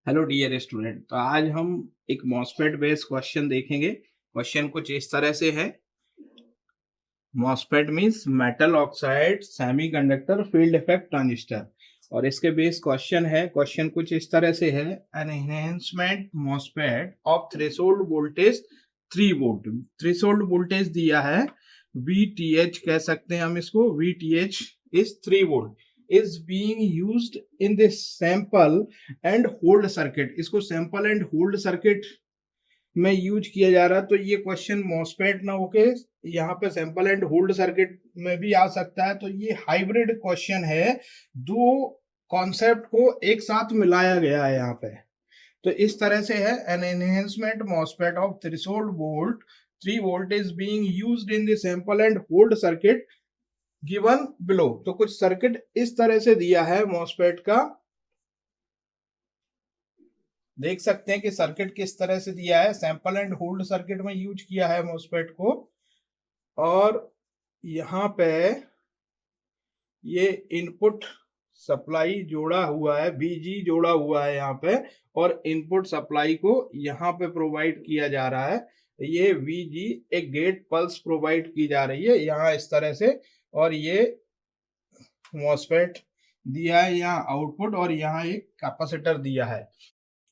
Hello dear student. तो आज हम एक मॉसफेट बेस्ड क्वेश्चन देखेंगे। क्वेश्चन कुछ इस तरह से है। MOSFET means metal oxide semiconductor field effect transistor, और इसके बेस क्वेश्चन है। क्वेश्चन कुछ इस तरह से है। An enhancement MOSFET of threshold voltage 3 volt. Threshold voltage दिया है VTH, कह सकते हैं हम इसको। VTH is 3 volt is being used in this sample and hold circuit। इसको सैंपल एंड होल्ड सर्किट में यूज किया जा रहा है। तो ये क्वेश्चन मॉसफेट ना होके यहाँ पे सैंपल एंड होल्ड सर्किट में भी आ सकता है। तो ये हाइब्रिड क्वेश्चन है, दो कॉन्सेप्ट को एक साथ मिलाया गया है यहाँ पे। तो इस तरह से है। An enhancement MOSFET of threshold volt 3 volt is being used in the sample and hold circuit given below. तो कुछ सर्किट इस तरह से दिया है मॉसफेट का। देख सकते हैं कि सर्किट किस तरह से दिया है। सैंपल एंड होल्ड सर्किट में यूज किया है मॉसफेट को, और यहाँ पे ये इनपुट सप्लाई जोड़ा हुआ है, VG जोड़ा हुआ है यहाँ पे, और इनपुट सप्लाई को यहाँ पे प्रोवाइड किया जा रहा है। ये VG एक गेट पल्स प्रोवाइड की जा रही है यहाँ इस तरह से, और ये मॉसफेट दिया है यहाँ आउटपुट, और यहाँ एक कैपेसिटर दिया है।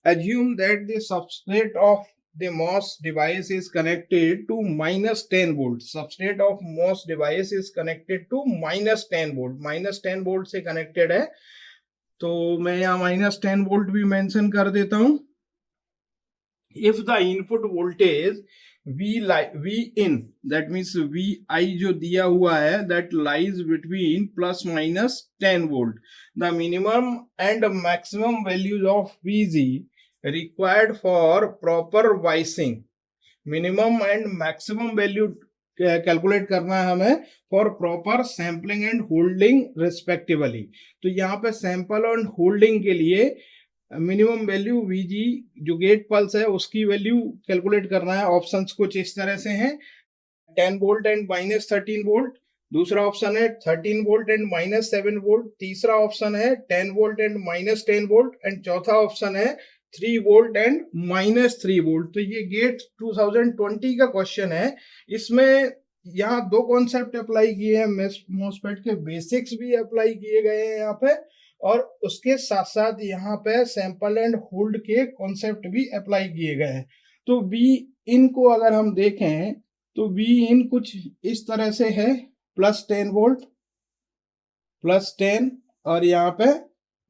Assume that the substrate of the MOS device is connected to -10 volt। Substrate of MOS device is connected to -10 volt। -10 volt से connected है, तो मैं यहाँ -10 volt भी मेंशन कर देता हूँ। If the input voltage V in, that means VI जो दिया हुआ है, that lies between ±10 volt, the minimum and maximum values of VG required for proper biasing. Minimum and maximum value calculate करना है हमें for proper sampling and holding respectively. तो यहाँ पे सैंपल एंड होल्डिंग के लिए मिनिमम वैल्यू VG जो gate pulse है उसकी वैल्यू कैलकुलेट करना है। ऑप्शंस कुछ इस तरह से हैं, 10 वोल्ट एंड -13 वोल्ट। दूसरा ऑप्शन है 13 वोल्ट एंड -7 वोल्ट। तीसरा ऑप्शन है 10 वोल्ट एंड -10 वोल्ट, एंड चौथा ऑप्शन है 3 वोल्ट एंड -3 वोल्ट। तो ये गेट 2020 का क्वेश्चन है। इसमें यहाँ दो कॉन्सेप्ट अप्लाई किए हैं, मॉसफेट के बेसिक्स भी अप्लाई किए गए हैं यहाँ पे, और उसके साथ साथ यहाँ पे सैंपल एंड होल्ड के कॉन्सेप्ट भी अप्लाई किए गए हैं। तो बी इनको अगर हम देखें तो V इन कुछ इस तरह से है, +10 वोल्ट, +10, और यहाँ पे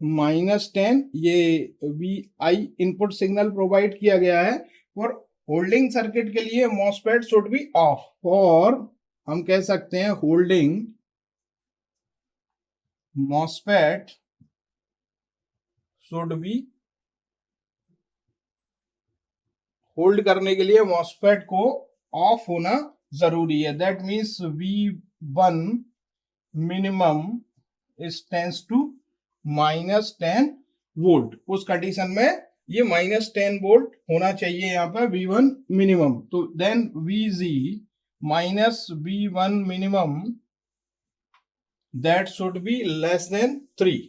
-10। ये VI इनपुट सिग्नल प्रोवाइड किया गया है। फॉर होल्डिंग सर्किट के लिए मॉसफेट शुड बी ऑफ, और हम कह सकते हैं holding MOSFET should be, hold करने के लिए मॉसफेट को ऑफ होना जरूरी है। That means V1 minimum is tends to -10 volt. उस कंडीशन में ये -10 वोल्ट होना चाहिए यहाँ पर V1 मिनिमम। तो then VG minus V1 minimum that should be less than 3,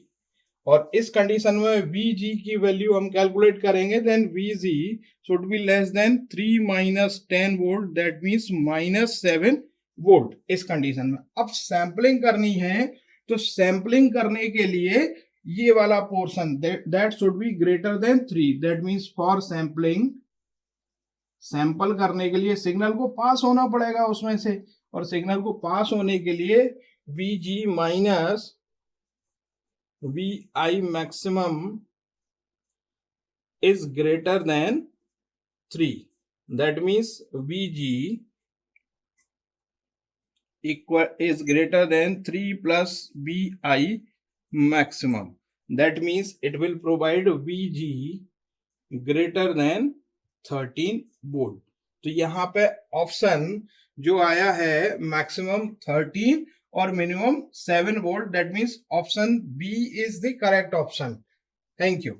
और इस कंडीशन में VG की वैल्यू हम कैलकुलेट करेंगे। Then VG should be less than 3 -10 volt, that means -7 volt इस कंडीशन में। अब सैंपलिंग करनी है, तो सैंपलिंग करने के लिए ये वाला portion that should be greater than 3, that means for sampling, sample करने के लिए सिग्नल को पास होना पड़ेगा उसमें से, और सिग्नल को पास होने के लिए VG minus VI maximum is greater than 3, that means VG is greater than 3 plus VI maximum, that means it will provide VG greater than 13 volt. तो यहाँ पे ऑप्शन जो आया है मैक्सिमम 13 और minimum 7 volt, that means option B is the correct option. Thank you.